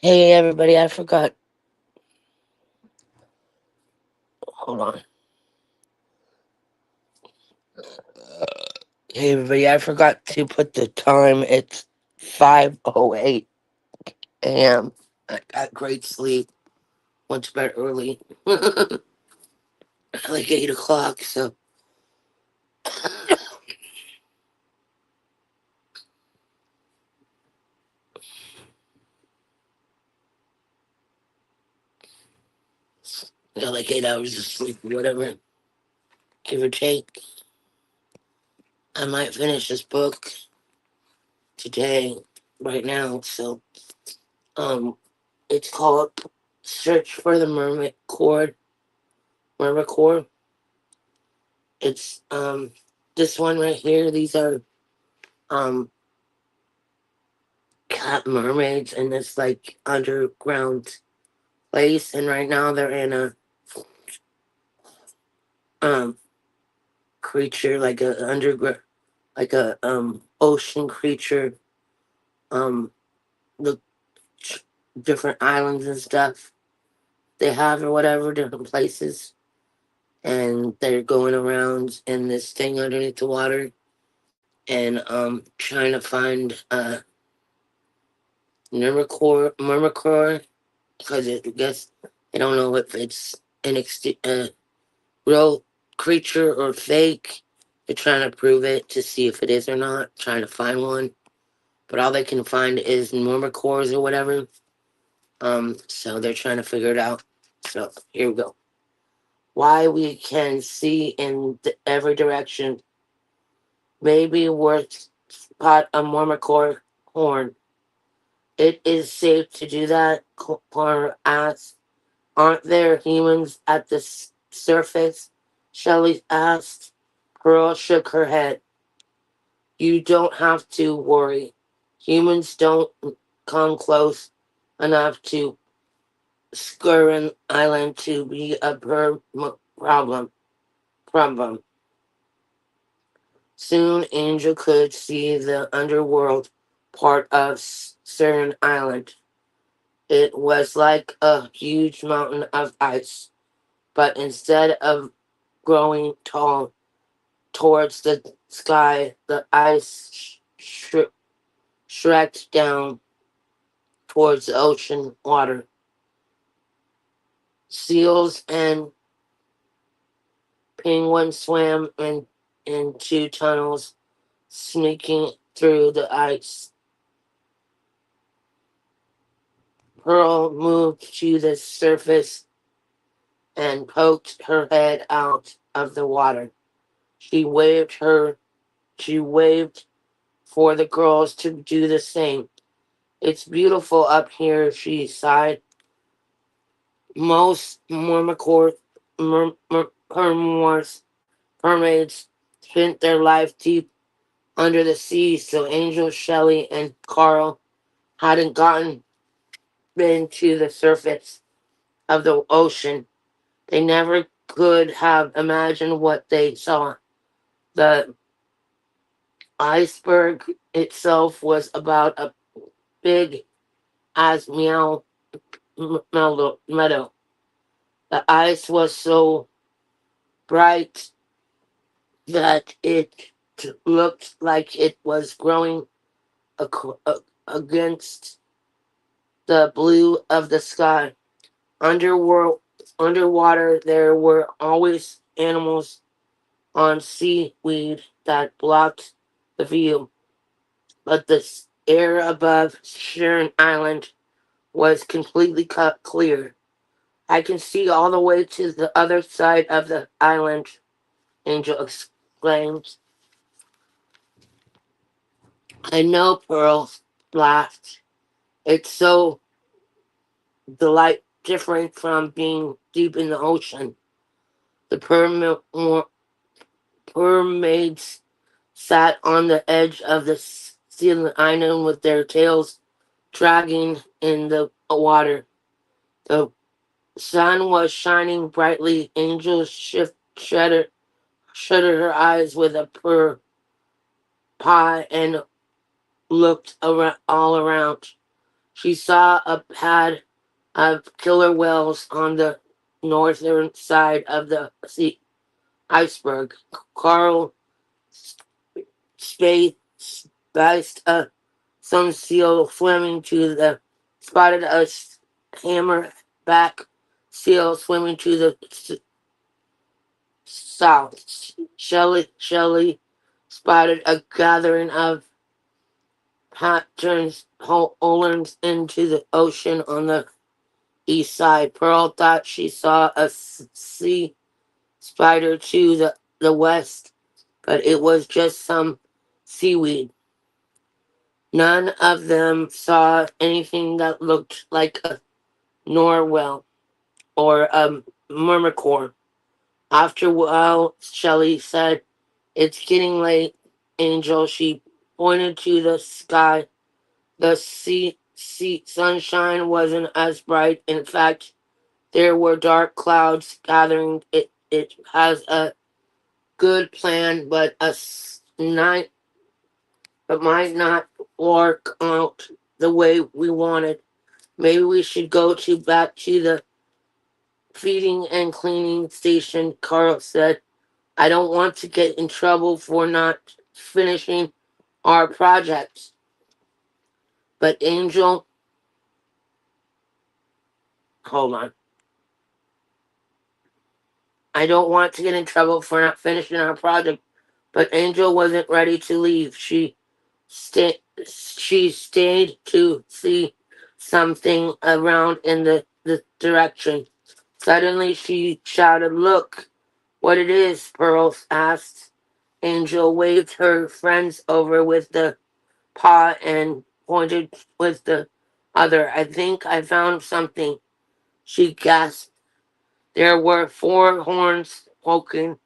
Hey everybody, I forgot. Hold on. Hey everybody, I forgot to put the time. It's 5:08 a.m. I got great sleep. Went to bed early, like 8 o'clock. So I got like 8 hours of sleep or whatever, give or take. I might finish this book today, right now. So um, it's called "Search for the Mermaid Cord." Mermaid Cord. It's this one right here. These are um cat mermaids in this like underground place, and right now they're in a um creature, like a underground, like a ocean creature, um the different islands and stuff they have or whatever, different places, and they're going around in this thing underneath the water, and trying to find Myrmidon, because I guess they don't know if it's an real creature or fake. They're trying to prove it to see if it is or not, trying to find one. But all they can find is Normacores or whatever. So they're trying to figure it out. So here we go. Why we can see in every direction. Maybe worth spot a Mormacore horn. It is safe to do that, Connor asks. Aren't there humans at the surface? Shelley asked. Pearl shook her head. You don't have to worry. Humans don't come close enough to Skurin Island to be a problem. Problem. Soon Angel could see the underworld part of Skurin Island. It was like a huge mountain of ice, but instead of growing tall towards the sky, the ice shreked down towards the ocean water. Seals and penguins swam in two tunnels, sneaking through the ice. Pearl moved to the surface and poked her head out of the water. She waved her she waved for the girls to do the same. It's beautiful up here, she sighed. Most mermaids spent their life deep under the sea, so Angel, Shelley, and Carl hadn't gotten been to the surface of the ocean. They never could have imagined what they saw. The iceberg itself was about a big as meadow. The ice was so bright that it looked like it was growing against the blue of the sky. Underworld, Underwater, there were always animals on seaweed that blocked the view, but the air above Sharon Island was completely cut clear. I can see all the way to the other side of the island, Angel exclaimed. I know, Pearl laughed. It's so different from being deep in the ocean. The mermaids sat on the edge of the ceiling island with their tails dragging in the water. The sun was shining brightly. Angel shuttered her eyes with a purr pie and looked all around. She saw a pad of killer whales on the northern side of the sea iceberg. Carl spaced some seal swimming to the spotted a hammerback seal swimming to the south. Shelley spotted a gathering of patterns Olands into the ocean on the east side. Pearl thought she saw a sea spider to the west, but it was just some seaweed. None of them saw anything that looked like a Norwell or a myrmicore. After a while, Shelley said, "It's getting late, Angel." She pointed to the sky. The sunshine wasn't as bright. In fact, there were dark clouds gathering. It has a good plan, but night, but might not work out the way we wanted. Maybe we should go back to the feeding and cleaning station, Carl said. I don't want to get in trouble for not finishing our project. But Angel, hold on. I don't want to get in trouble for not finishing our project. But Angel wasn't ready to leave. She stayed to see something around in the direction. Suddenly she shouted, "Look what it is," Pearl asked. Angel waved her friends over with the paw and pointed with the other. "I think I found something," she gasped. There were four horns poking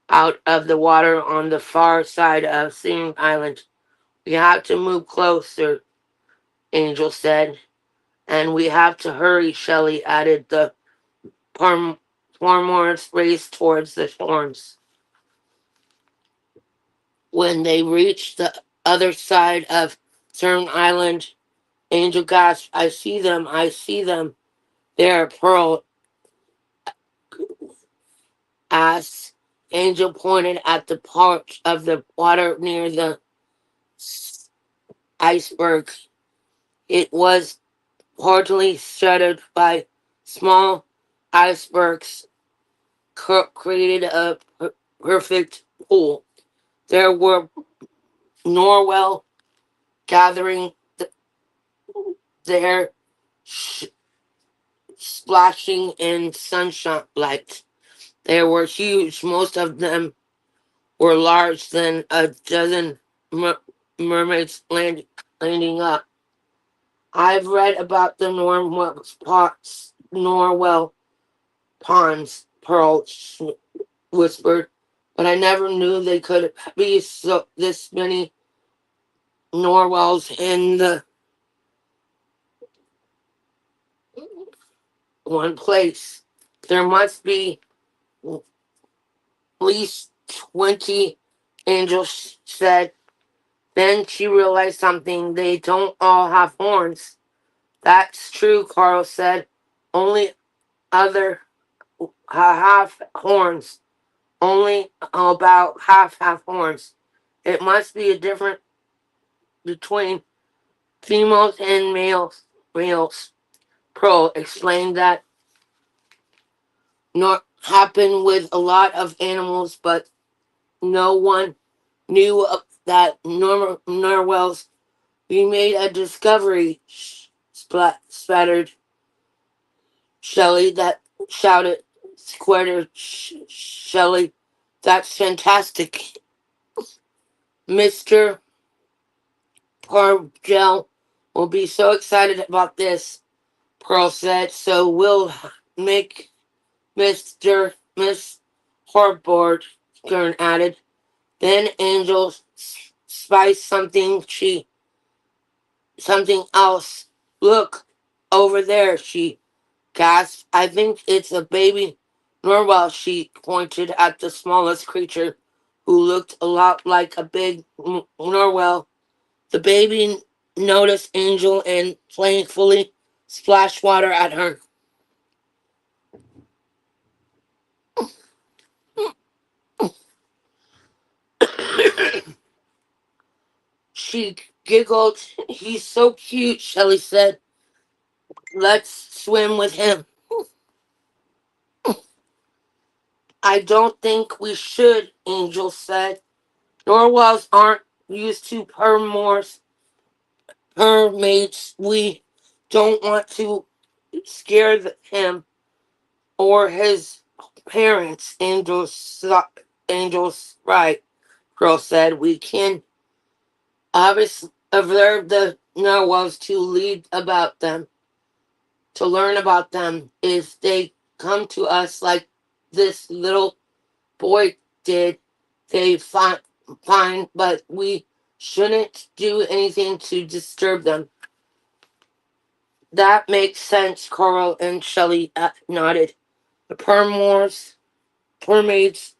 out of the water on the far side of Singing Island. "We have to move closer," Angel said. "And we have to hurry," Shelley added. The Parmores raced towards the horns. When they reached the other side of Turn Island, Angel gasped, "I see them, I see them." There, Pearl asked. Angel pointed at the part of the water near the iceberg. It was partly shuttered by small icebergs, created a perfect pool. There were Norwell gathering there, splashing in sunshine light. They were huge. Most of them were larger than a dozen mermaids landing up. I've read about the Norwell ponds, Pearl whispered, but I never knew they could be this many Norwells in the one place. There must be at least 20, Angel said. Then she realized something. They don't all have horns. That's true, Carl said. Only other half horns. Only about half have horns. It must be a difference between females and males. Pearl explained that not happen with a lot of animals, but no one knew that narwhals. We made a discovery, spattered Shelley. That shouted, squattered Shelley. That's fantastic, Mr. Pargel will be so excited about this, Pearl said. So we'll make Miss Harbord, Kern added. Then Angel spiced something else. "Look, over there," she gasped. "I think it's a baby narwhal." She pointed at the smallest creature, who looked a lot like a big narwhal. The baby noticed Angel and playfully splashed water at her. She giggled. He's so cute, Shelley said. Let's swim with him. I don't think we should, Angel said. Norwells aren't used to mermaids. We don't want to scare him or his parents. Angel's right, Girl said. We can obviously observe the narwhals to lead about them, to learn about them. If they come to us like this little boy did, they fine, but we shouldn't do anything to disturb them. That makes sense, Coral and Shelley nodded. The mermaids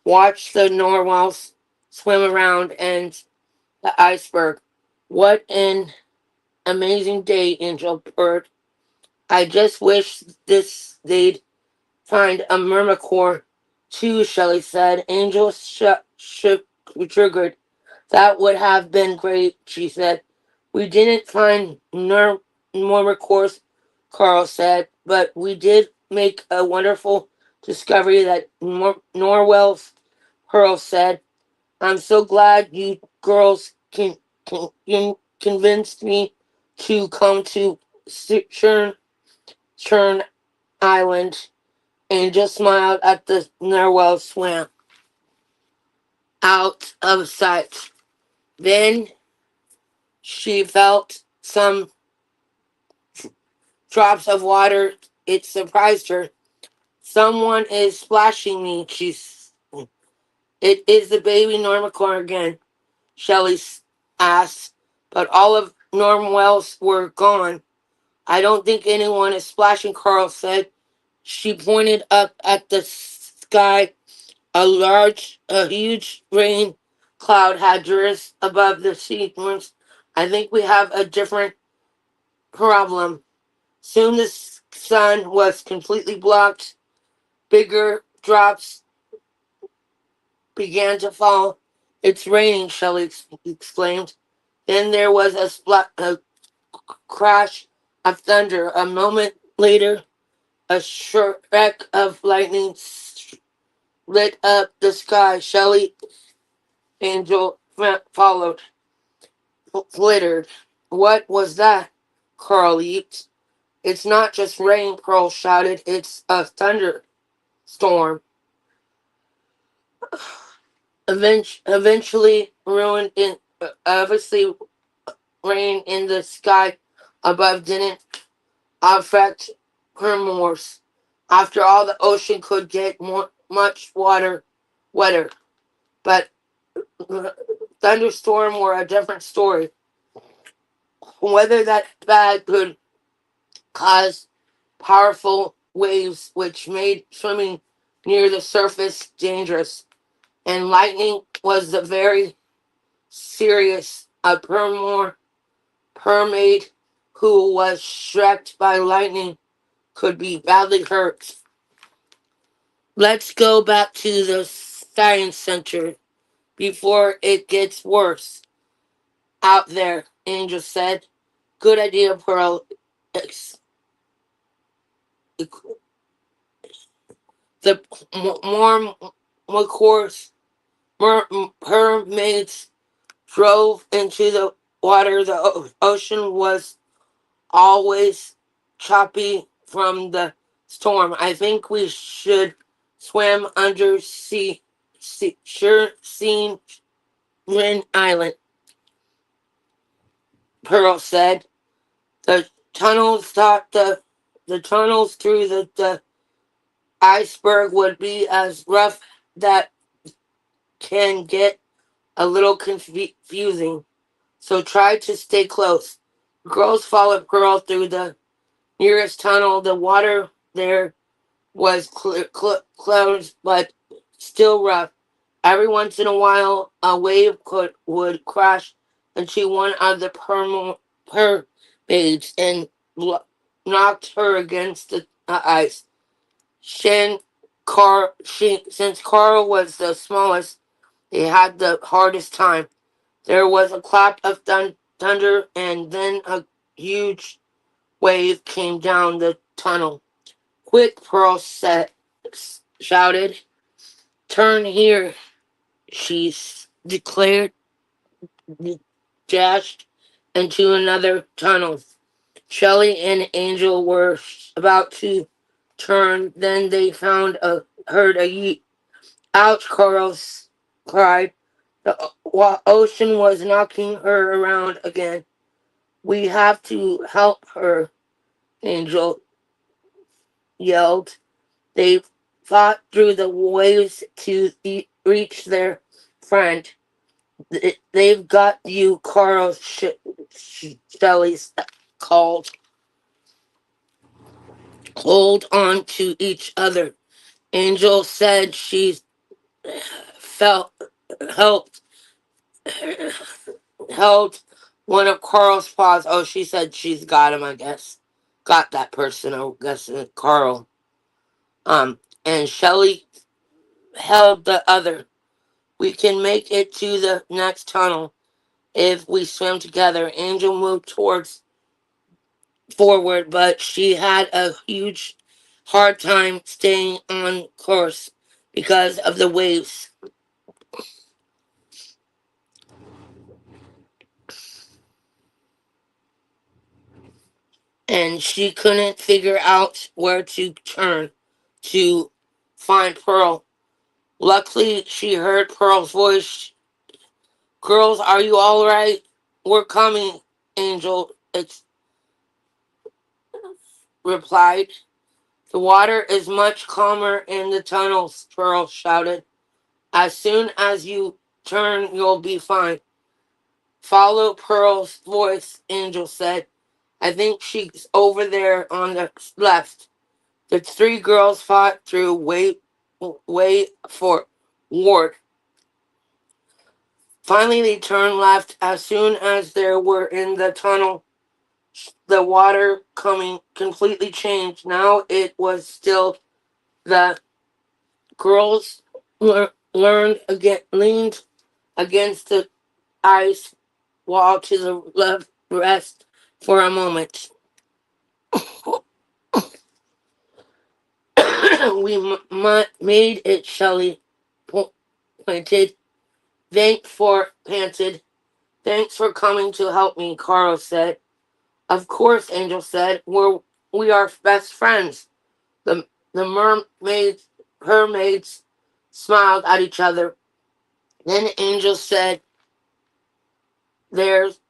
watched the narwhals swim around and the iceberg. What an amazing day, Angel purred. I just wish they'd find a mermacore too, Shelley said. Angel triggered. That would have been great, she said. We didn't find mermacores, Carl said, but we did make a wonderful discovery that Norwell's Pearl said. I'm so glad you girls you convinced me to come to Churn Island. Angel smiled at the narwhal swam out of sight. Then she felt some drops of water. It surprised her. Someone is splashing me. It is the baby Normacore again, Shelley asked. But all of Normwell's were gone. I don't think anyone is splashing, Carl said. She pointed up at the sky. A huge rain cloud had risen above the sequence. I think we have a different problem. Soon the sun was completely blocked. Bigger drops began to fall. It's raining, Shelley exclaimed. Then there was a crash of thunder. A moment later, a shriek of lightning lit up the sky. Shelley Angel followed, glittered. What was that? Carl leaped. It's not just rain, Pearl shouted. It's a thunderstorm. Eventually, obviously, rain in the sky above didn't affect Hermors. After all, the ocean could get much wetter. But thunderstorm were a different story. Weather that bad could cause powerful waves, which made swimming near the surface dangerous. And lightning was the very serious. A mermaid who was struck by lightning could be badly hurt. Let's go back to the science center before it gets worse out there, Angel said. Good idea, Pearl. The more mermaids drove into the water. The ocean was always choppy from the storm. I think we should swim under Seen Rin Island, Pearl said. The tunnels thought the tunnels through the iceberg would be as rough that can get a little confusing. So try to stay close. Girls followed Pearl through the nearest tunnel. The water there was closed but still rough. Every once in a while, a wave would crash into one of the mermaids and knocked her against the ice. Since Carl was the smallest, they had the hardest time. There was a clap of thunder, and then a huge wave came down the tunnel. Quick, shouted. Turn here, she declared, dashed into another tunnel. Shelley and Angel were about to turn, then they heard a yeet. Ouch, Carl cried. The ocean was knocking her around again. We have to help her, Angel yelled. They fought through the waves to reach their friend. They've got you, Carl, Shelley called. Hold on to each other. Angel said she felt helped held one of Carl's paws. Oh, she said she's got him, I guess. Got that person, I guess, Carl. And Shelley held the other. We can make it to the next tunnel if we swim together. Angel moved towards forward, but she had a huge hard time staying on course because of the waves. And she couldn't figure out where to turn to find Pearl. Luckily, she heard Pearl's voice. Girls, are you all right? We're coming, Angel replied. The water is much calmer in the tunnels, Pearl shouted. As soon as you turn, you'll be fine. Follow Pearl's voice, Angel said. I think she's over there on the left. The three girls fought through wait for Ward. Finally, they turned left. As soon as they were in the tunnel, the water coming completely changed. Now it was still the girls leaned against the ice wall to the left, rest for a moment. We made it, Shelley pointed. Panted. Thanks for coming to help me, Carl said. Of course, Angel said. We are best friends. The the mermaids smiled at each other. Then Angel said, "There's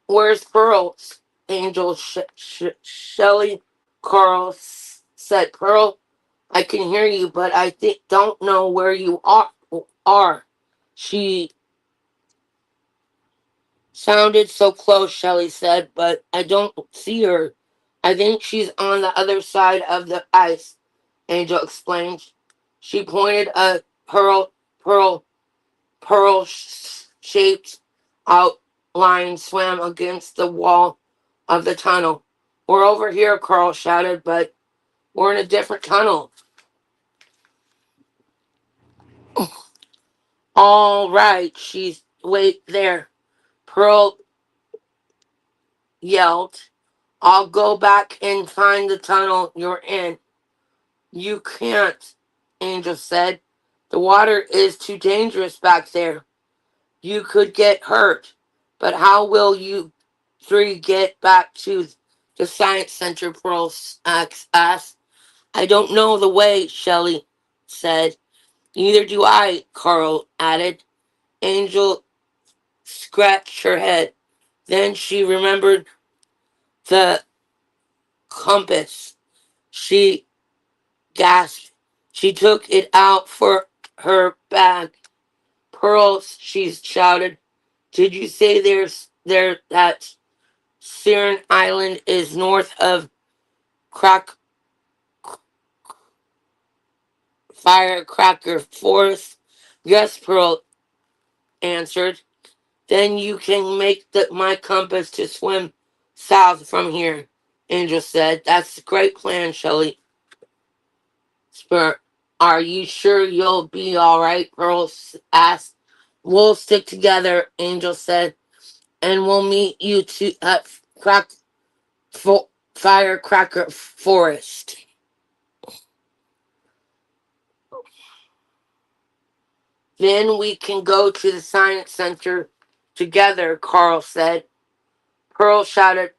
where's Pearl?" Angel Shelley Carl said, "Pearl, I can hear you, but I don't know where you are." She sounded so close, Shelley said, but I don't see her. I think she's on the other side of the ice, Angel explained. She pointed a pearl, pearl shaped outline swam against the wall of the tunnel. We're over here, Carl shouted, but we're in a different tunnel. All right, she's wait there. Pearl yelled. I'll go back and find the tunnel you're in. You can't, Angel said. The water is too dangerous back there. You could get hurt. But how will you three get back to the Science Center? Pearl asked. I don't know the way, Shelley said. Neither do I, Carl added. Angel scratched her head. Then she remembered the compass. She gasped. She took it out for her bag. Pearls, she shouted. Did you say that Siren Island is north of Crack Firecracker Forest? Yes, Pearl answered. Then you can make my compass to swim south from here, Angel said. That's a great plan, Shelley. Spur, are you sure you'll be alright? Pearl asked. We'll stick together, Angel said, and we'll meet you at Firecracker Forest. Then we can go to the science center together, Carl said. Pearl shouted,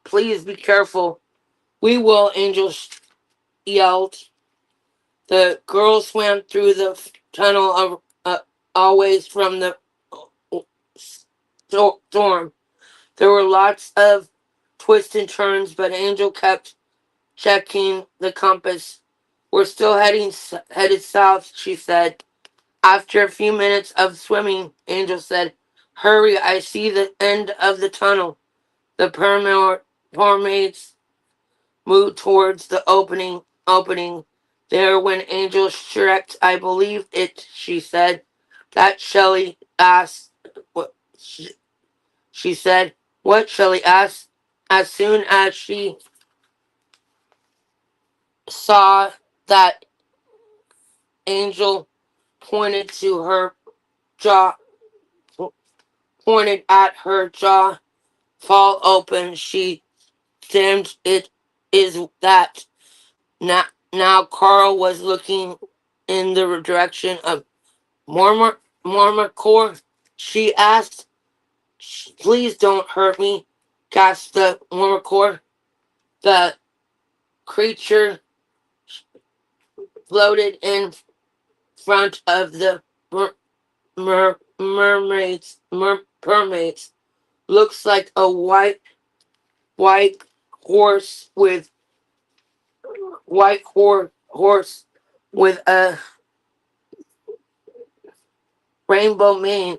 please be careful. We will, Angel yelled. The girls swam through the tunnel always from the storm. There were lots of twists and turns, but Angel kept checking the compass. We're still headed south, she said. After a few minutes of swimming, Angel said, hurry, I see the end of the tunnel. The mermaids moved towards the opening there when Angel shrieked, I believe it, she said. That Shelley asked, what, she said, what, Shelley asked. As soon as she saw that Angel pointed to her jaw, pointed at her jaw fall open, she dimmed it. Is that now Carl was looking in the direction of Mormorcore. She asked, please don't hurt me, gasped the Mormorcore. The creature floated in front of the mermaids. Looks like a white horse with horse with a rainbow mane,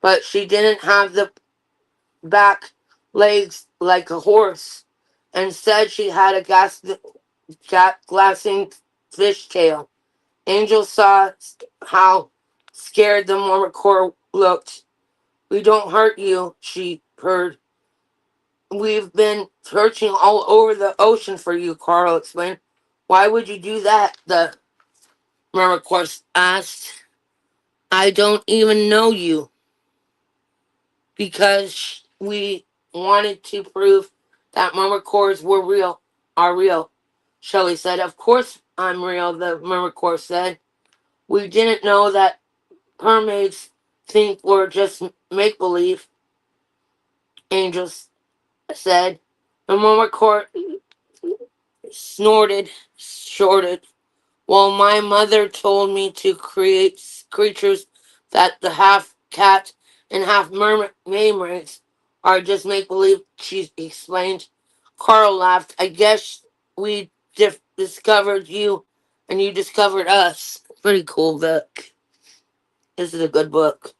but she didn't have the back legs like a horse. Instead, she had a glassing fishtail. Angel saw how scared the Mormorcore looked. We don't hurt you, she purred. We've been searching all over the ocean for you, Carl explained. Why would you do that? The Mermacore asked. I don't even know you. Because we wanted to prove that Mermacores are real. Shelley said, of course I'm real, the Mermacore said. We didn't know that mermaids think we're just make-believe, Angels said. The Mermacore shorted. Well, my mother told me to create creatures that the half cat and half mermaids are just make believe, she explained. Carl laughed. I guess we discovered you and you discovered us. Pretty cool book. This is a good book.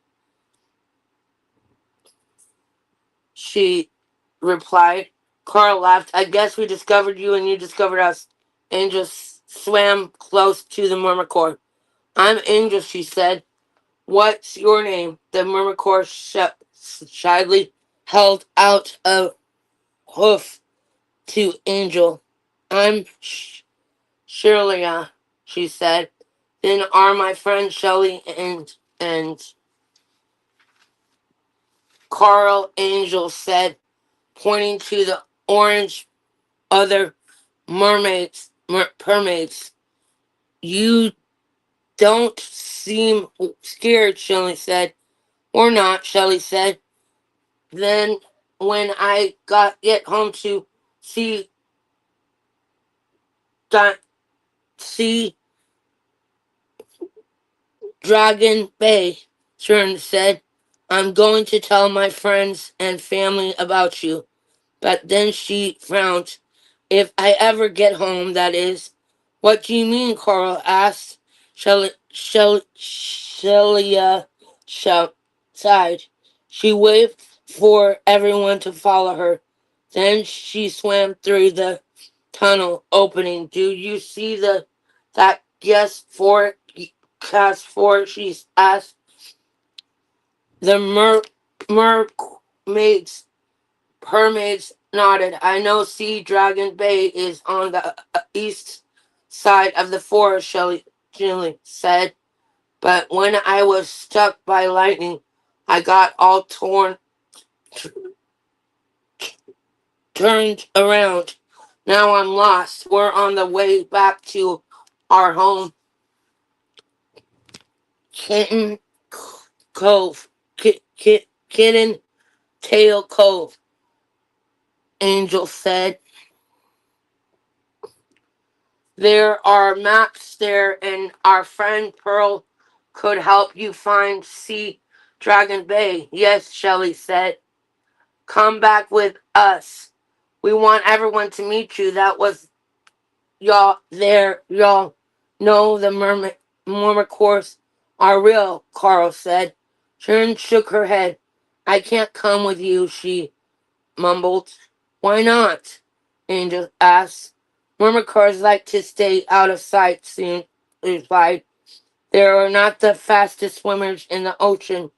She replied. Carl laughed. I guess we discovered you and you discovered us. Angel swam close to the Mermacore. I'm Angel, she said. What's your name? The Mermacore shyly held out a hoof to Angel. I'm Shirley, she said. Then are my friend Shelley and Carl, Angel said, pointing to the orange other mermaids. You don't seem scared, Shelley said. Or not, Shelley said. Then when I get home to see see Dragon Bay, Sharon said, I'm going to tell my friends and family about you. But then she frowned. If I ever get home, that is. What do you mean? Carl asked. Shelia sighed. She waved for everyone to follow her. Then she swam through the tunnel opening. Do you see that cast for? She asked. The mermaids, mermaids nodded. I know Sea Dragon Bay is on the east side of the forest, Shelley said. But when I was struck by lightning, I got all turned around. Now I'm lost. We're on the way back to our home, Kitten Cove, Kitten Tail Cove, Angel said. There are maps there, and our friend Pearl could help you find Sea Dragon Bay. Yes, Shelley said. Come back with us. We want everyone to meet you. That was y'all there. Y'all know the Mermicores are real, Carl said. Sharon shook her head. I can't come with you, she mumbled. Why not? Angel asked. Mermicores like to stay out of sight, soon replied. They are not the fastest swimmers in the ocean.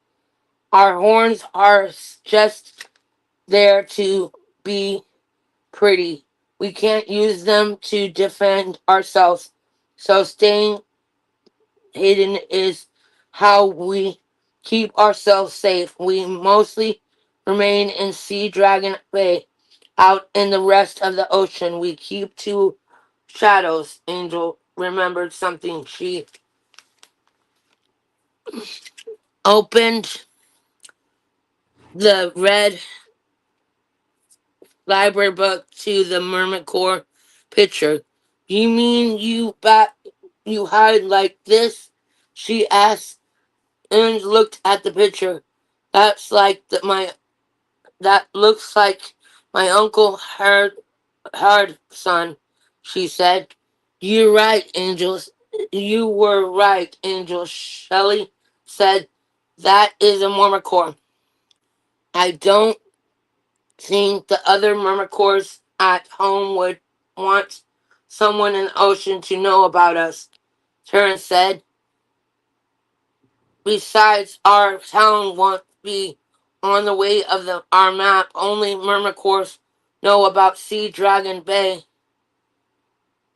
Our horns are just there to be pretty. We can't use them to defend ourselves. So staying hidden is how we keep ourselves safe. We mostly remain in Sea Dragon Bay. Out in the rest of the ocean, we keep to shadows. Angel remembered something. She opened the red library book to the Mermaid Corps picture. You mean you hide like this? She asked and looked at the picture. That's like that looks like my uncle hard son, she said. You're right, Angels. You were right, Angel. Shelley said that is a Mermacore. I don't think the other Mermicores at home would want someone in the ocean to know about us, Terrence said. Besides, our town won't be on the way of our map. Only Mermicores know about Sea Dragon Bay.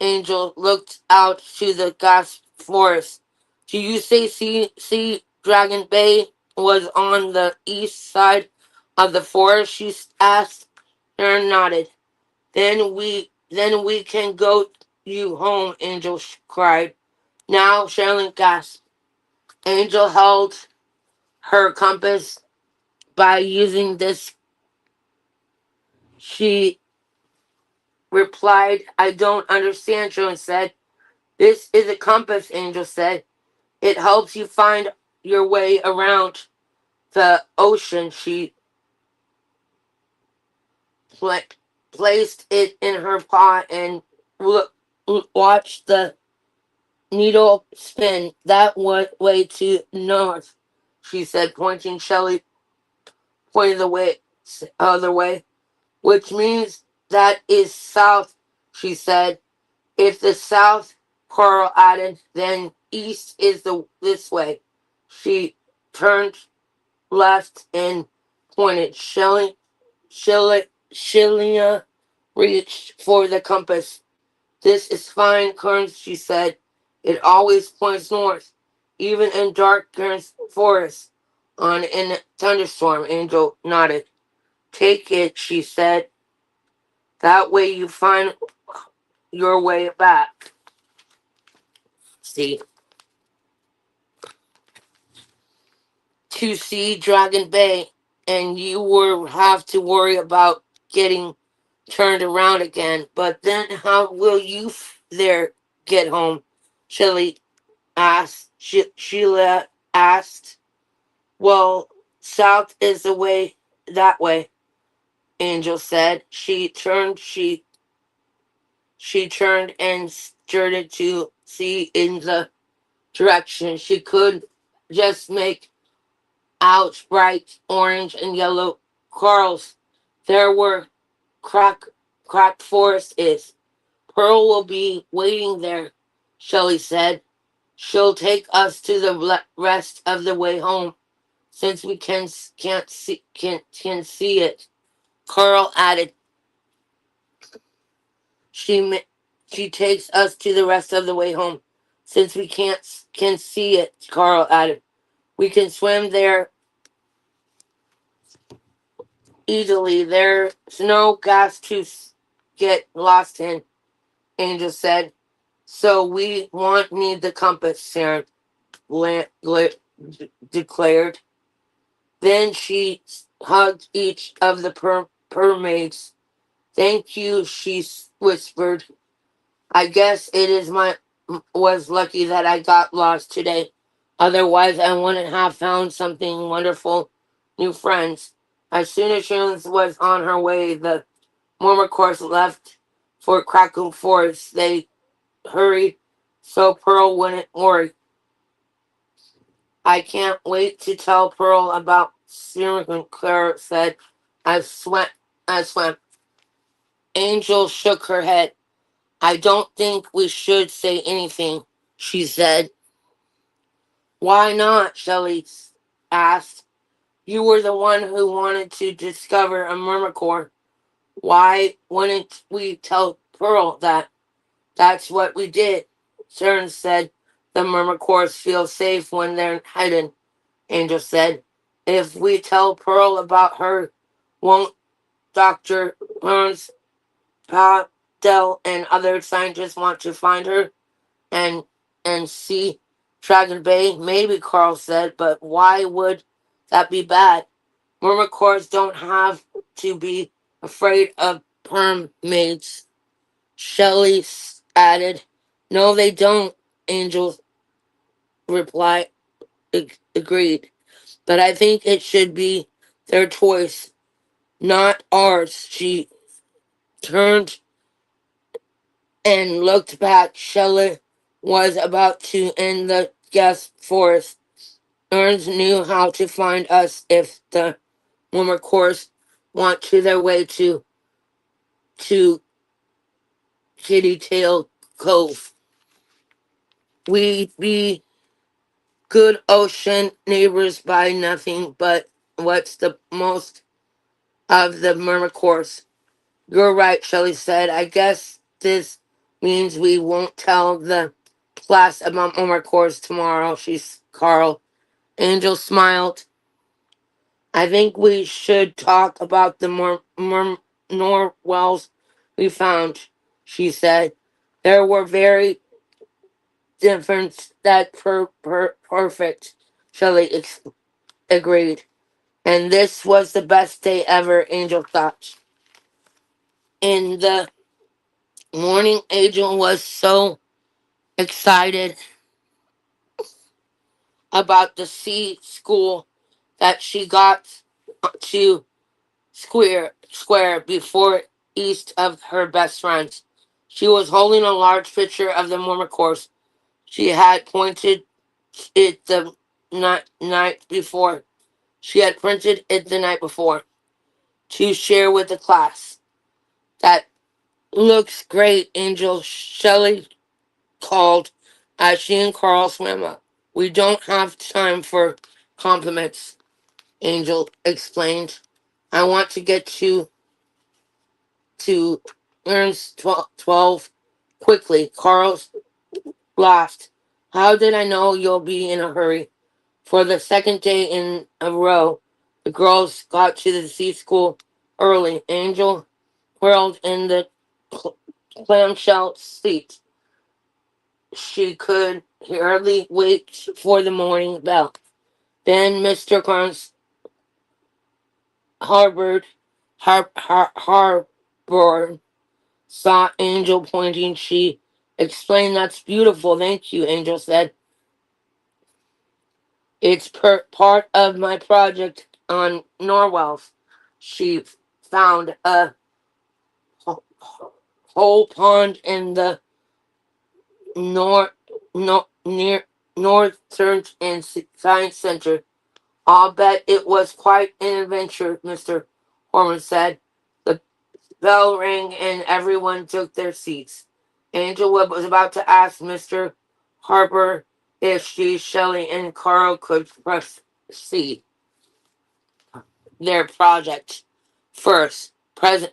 Angel looked out to the gas forest. Do you say Sea Dragon Bay was on the east side of the forest? She asked. Aaron nodded. Then we can go you home, Angel cried. Now Sherilyn gasped. Angel held her compass by using this. She replied, I don't understand, Sherilyn said. This is a compass, Angel said. It helps you find your way around the ocean. She pla- placed it in her paw and watched the needle spin that way to north, she said, pointing. Shelley pointed the way other way, which means that is south, she said. If the south, Coral added, then east is the this way. She turned left and pointed. Shelia reached for the compass. This is fine currents, she said. It always points north, even in dark current forests. On in a thunderstorm, Angel nodded. Take it, she said. That way you find your way back. See, to see Dragon Bay, and you will have to worry about getting turned around again. But then how will you there get home? Shelley asked. Sheila asked. Well, south is the way that way, Angel said. She turned and started to see in the direction. She could just make out bright orange and yellow corals. There were crack cracked forest is. Pearl will be waiting there, Shelley said. She'll take us to the rest of the way home. since we can't see it. Carl added, "She she takes us to the rest of the way home, since we can see it." Carl added, "We can swim there easily. There's no gas to get lost in." Angel said. "So we won't need the compass," Sharon declared. Then she hugged each of the mermaids. "Thank you," she whispered. "I guess it is my was lucky that I got lost today. Otherwise, I wouldn't have found something wonderful, new friends." As soon as she was on her way, the Mormon course left for Krakow Forest. They hurried so Pearl wouldn't worry. "I can't wait to tell Pearl about Serum," Clara said. I swam. Angel shook her head. "I don't think we should say anything," she said. "Why not?" Shelley asked. "You were the one who wanted to discover a Myrmicore. Why wouldn't we tell Pearl that?" "That's what we did," Sharon said. "The Myrmicores feel safe when they're hidden," Angel said. "If we tell Pearl about her, won't Dr. Lawrence Patel and other scientists want to find her and see Dragon Bay?" "Maybe," Carl said, "but why would that be bad? Myrmicores don't have to be afraid of mermaids," Shelley added. "No, they don't," Angel replied. Agreed. "But I think it should be their choice, not ours." She turned and looked back. Shelley was about to end the gas forest. "Ernst knew how to find us if the Warmer Course want to their way to Kitty Tail Cove. We be good ocean neighbors by nothing but what's the most of the Murmur Course." "You're right," Shelley said. "I guess this means we won't tell the class about Murmur Course tomorrow." Carl. Angel smiled. "I think we should talk about the Norwells we found," she said. "There were very different that perfect," Shelley agreed. "And this was the best day ever," Angel thought. In the morning, Angel was so excited about the sea school that she got to square before east of her best friends. She was holding a large picture of the Mormon course. She had pointed it the night before. She had printed it the night before to share with the class. "That looks great," Angel Shelley called as she and Carl swam up. "We don't have time for compliments," Angel explained. "I want to get to Ernst 12 quickly." Carl laughed. "How did I know you'll be in a hurry?" For the second day in a row, the girls got to the sea school early. Angel whirled in the clamshell seat. She could hardly wait for the morning bell. Then Mr. Carnes harbored Harbour saw Angel pointing. She explained, "That's beautiful. Thank you," Angel said. "It's part of my project on Norwells." She found a whole pond in the near Northern and Science Center. "I'll bet it was quite an adventure," Mr. Horman said. The bell rang and everyone took their seats. Angel Webb was about to ask Mr. Harper if she, Shelley, and Carl could proceed. their project first. Present,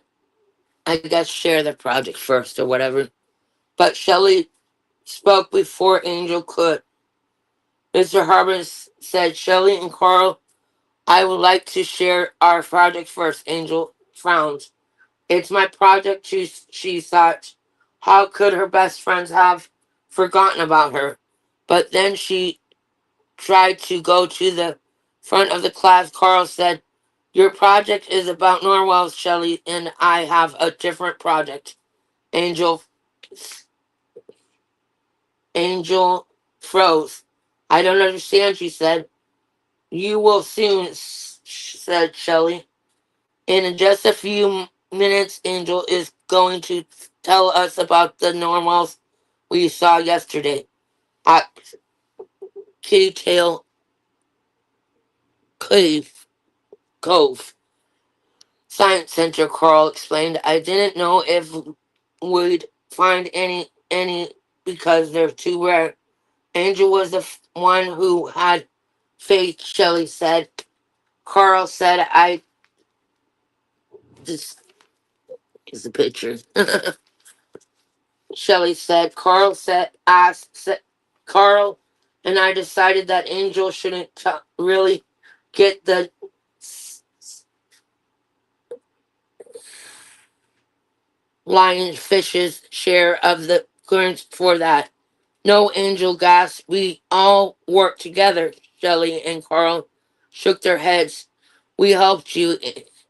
I guess, share their project first or whatever. But Shelley spoke before Angel could. Mr. Harbin said, Shelley and Carl, I would like to share our project first. Angel frowned. It's my project, she thought. How could her best friends have forgotten about her? But then she tried to go to the front of the class. Carl said, your project is about Norwell, Shelley, and I have a different project. Angel Angel froze. I don't understand, she said. You will soon, said Shelley. In just a few minutes, Angel is going to tell us about the Normals we saw yesterday at Kitty Tail Cave. Cove. Science Center, Carl explained. I didn't know if we'd find any because they're too rare. Angel was the one who had faith, Shelley said. Carl said, I just is the picture. Shelley said. Carl and I decided that Angel shouldn't really get the lionfish's share of the currents for that. No, Angel gasped. We all work together. Shelley and Carl shook their heads. We helped you,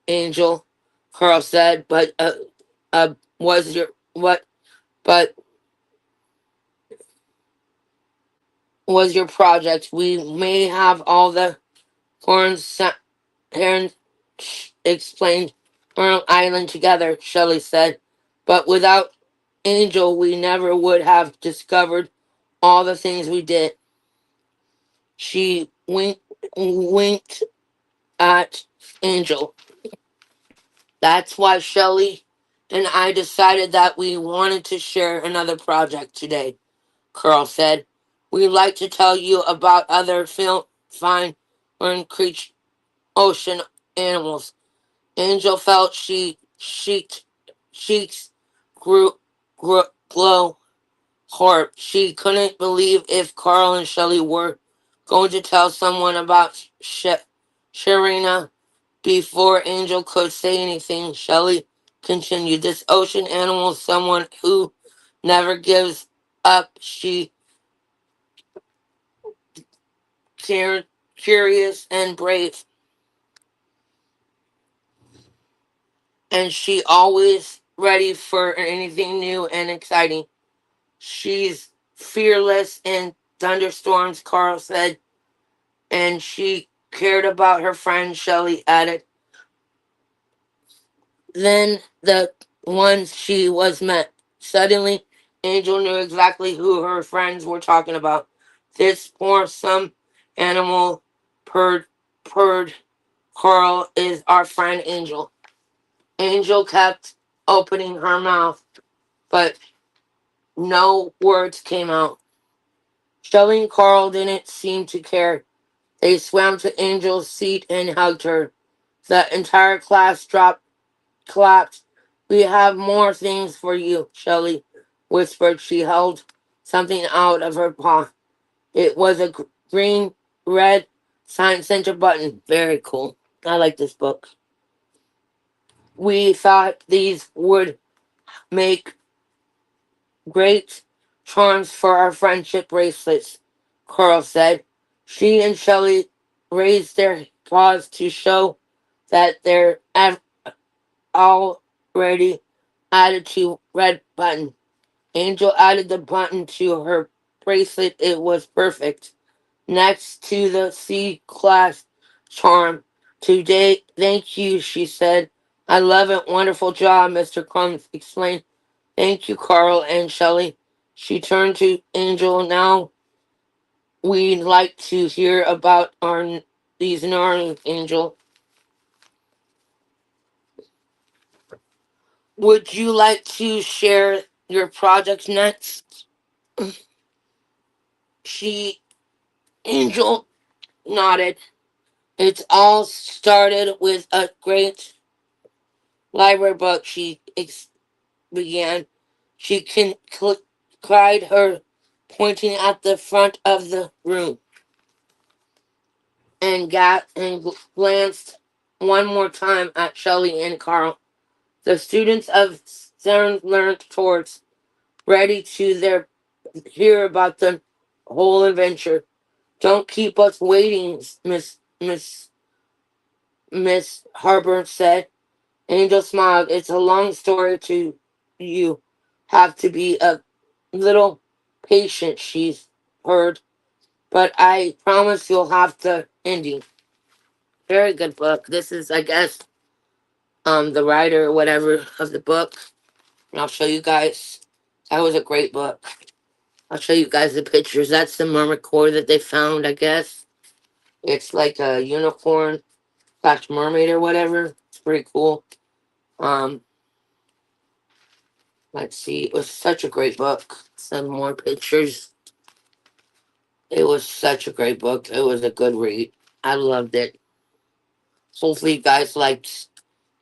Angel, Carl said, but was your what but was your project. We may have all the horns Heron explained Pearl Island together, Shelley said, but without Angel we never would have discovered all the things we did. She winked at Angel. That's why Shelley and I decided that we wanted to share another project today, Carl said. We'd like to tell you about other fine marine creature ocean animals. Angel felt cheeks glow hard. She couldn't believe if Carl and Shelley were going to tell someone about Sharina before Angel could say anything. Shelley continued, this ocean animal is someone who never gives up. She curious and brave, and she always ready for anything new and exciting. She's fearless in thunderstorms, Carl said, and she cared about her friend, Shelley added. Then the ones she was met. Suddenly, Angel knew exactly who her friends were talking about. This poor some animal purred, purred. Carl is our friend Angel. Angel kept opening her mouth, but no words came out. Shelley and Carl didn't seem to care. They swam to Angel's seat and hugged her. The entire class collapsed. We have more things for you, Shelley whispered. She held something out of her paw. It was a green, red Science Center button. Very cool. I like this book. We thought these would make great charms for our friendship bracelets, Carl said. She and Shelley raised their paws to show that they're already added to red button. Angel added the button to her bracelet. It was perfect. Next to the C class charm. Today, thank you, she said. I love it. Wonderful job, Mr. Crumbs explained. Thank you, Carl and Shelley. She turned to Angel. Now we'd like to hear about these gnarly, Angel. Would you like to share your project next? She Angel nodded. It's all started with a great library book began. She cried her, pointing at the front of the room, and glanced one more time at Shelley and Carl. The students of CERN learned towards, ready to hear about the whole adventure. Don't keep us waiting, Miss Harper said. Angel smiled. It's a long story to you. Have to be a little patient, she's heard. But I promise you'll have the ending. Very good book. This is, I guess, the writer or whatever of the book. And I'll show you guys. That was a great book. I'll show you guys the pictures. That's the mermaid that they found, I guess. It's like a unicorn slash mermaid or whatever. It's pretty cool. Um, let's see. It was such a great book. Some more pictures. It was such a great book. It was a good read. I loved it. Hopefully, you guys liked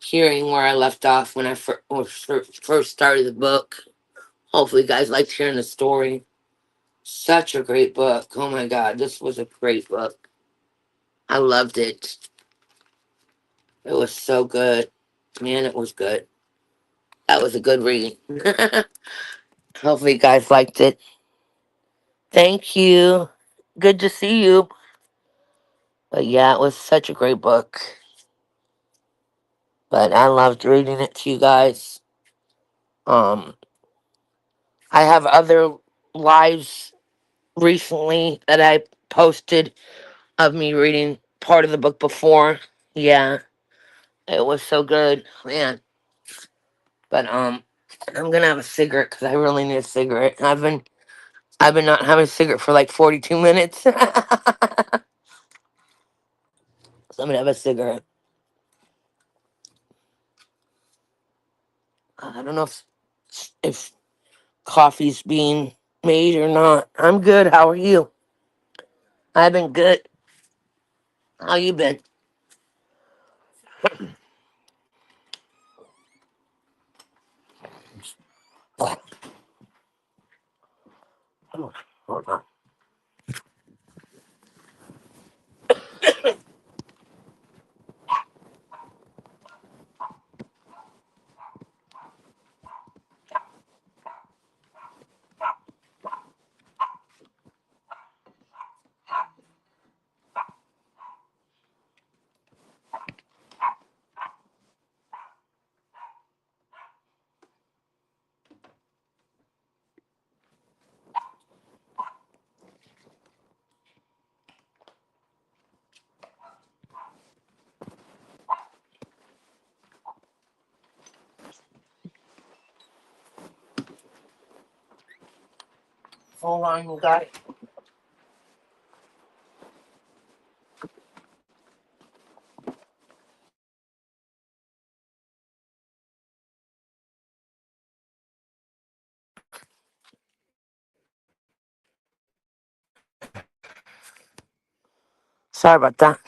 hearing where I left off when I first started the book. Hopefully, you guys liked hearing the story. Such a great book. Oh my god, this was a great book. I loved it. It was so good. Man, it was good. That was a good read. Hopefully, you guys liked it. Thank you. Good to see you. But yeah, it was such a great book. But I loved reading it to you guys. Um, I have other lives recently that I posted of me reading part of the book before. Yeah, it was so good, man. But I'm gonna have a cigarette because I really need a cigarette. I've been not having a cigarette for like 42 minutes. So I'm gonna have a cigarette. I don't know if coffee's being made or not. I'm good. How are you? I've been good. How you been? Oh, hold on. Hold on, you guys. Sorry about that.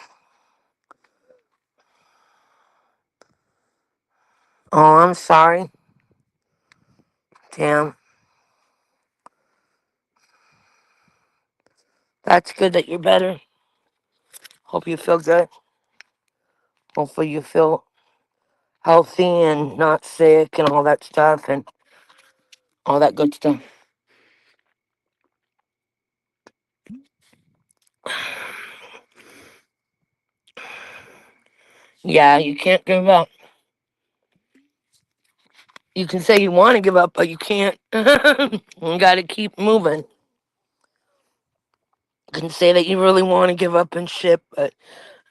Oh, I'm sorry. Damn. That's good that you're better. Hope you feel good. Hopefully you feel healthy and not sick and all that stuff and all that good stuff. Yeah, you can't give up. You can say you want to give up, but you can't. You gotta keep moving. You can say that you really want to give up and shit, but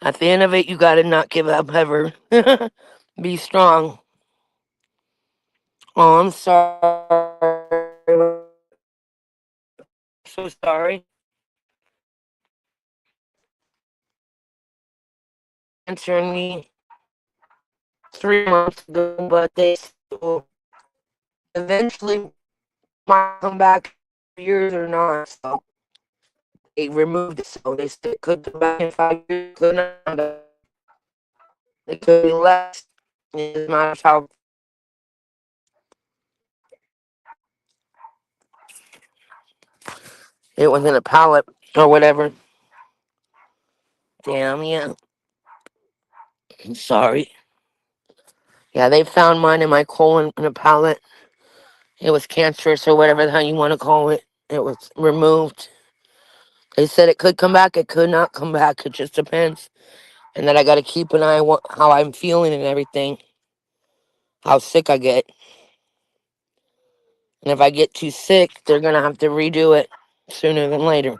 at the end of it, you gotta not give up ever. Be strong. Oh, I'm sorry. So sorry. Answering me 3 months ago, but they still eventually might come back years or not. So They removed it, so they said it could come back in 5 years. Could not come back. It could be less. It doesn't matter how it was in a pallet or whatever. Damn, yeah. I'm sorry. Yeah, they found mine in my colon in a pallet. It was cancerous or whatever the hell you want to call it. It was removed. They said it could come back. It could not come back. It just depends. And that I got to keep an eye on how I'm feeling and everything. How sick I get. And if I get too sick, they're going to have to redo it sooner than later.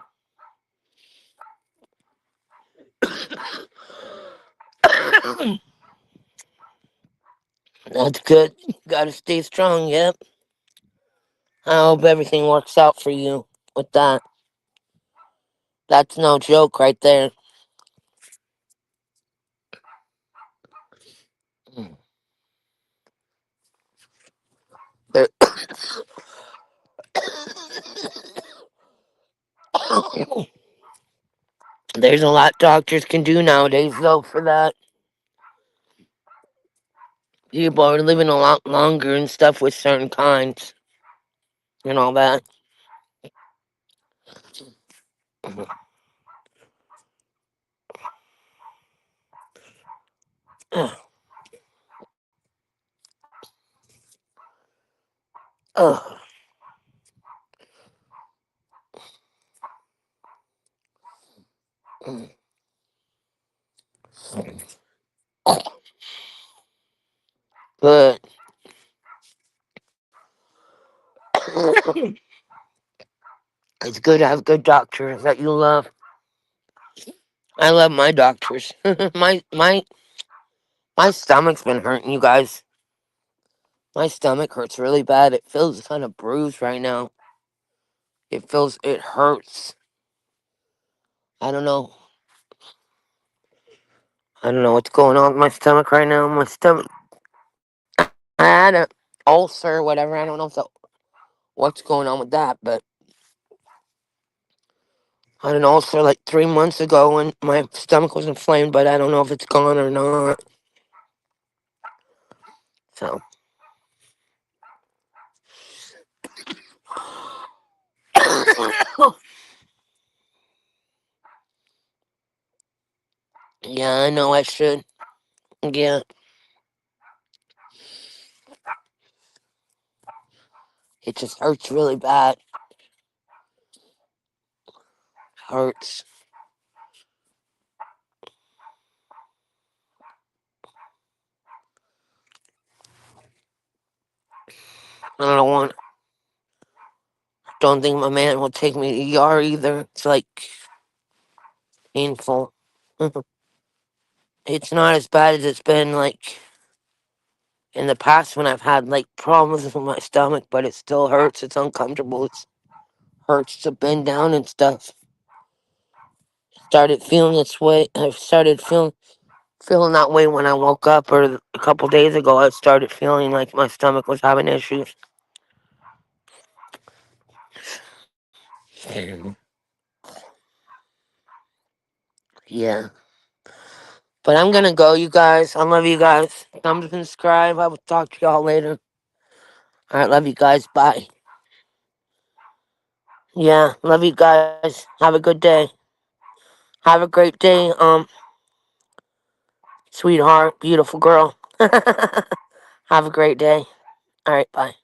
That's good. Got to stay strong, yep. I hope everything works out for you with that. That's no joke right there. There- There's a lot doctors can do nowadays, though, for that. People are living a lot longer and stuff with certain kinds and all that. Ugh. But it's good to have good doctors that you love. I love my doctors. My stomach's been hurting, you guys. My stomach hurts really bad. It feels kind of bruised right now. It hurts. I don't know. I don't know what's going on with my stomach right now. My stomach. I had an ulcer or whatever. I don't know what's going on with that, but I had an ulcer like 3 months ago and my stomach was inflamed, but I don't know if it's gone or not. So. Yeah, I know I should. Yeah, it just hurts really bad. Hurts. I don't want. Don't think my man will take me to ER either. It's like painful. It's not as bad as it's been like in the past when I've had like problems with my stomach, but it still hurts. It's uncomfortable. It hurts to bend down and stuff. Started feeling this way. I started feeling that way when I woke up, or a couple days ago. I started feeling like my stomach was having issues. Yeah. But I'm gonna go, you guys. I love you guys. Come subscribe. I will talk to y'all later. Alright, love you guys. Bye. Yeah, love you guys. Have a good day. Have a great day, sweetheart, beautiful girl. Have a great day. Alright, bye.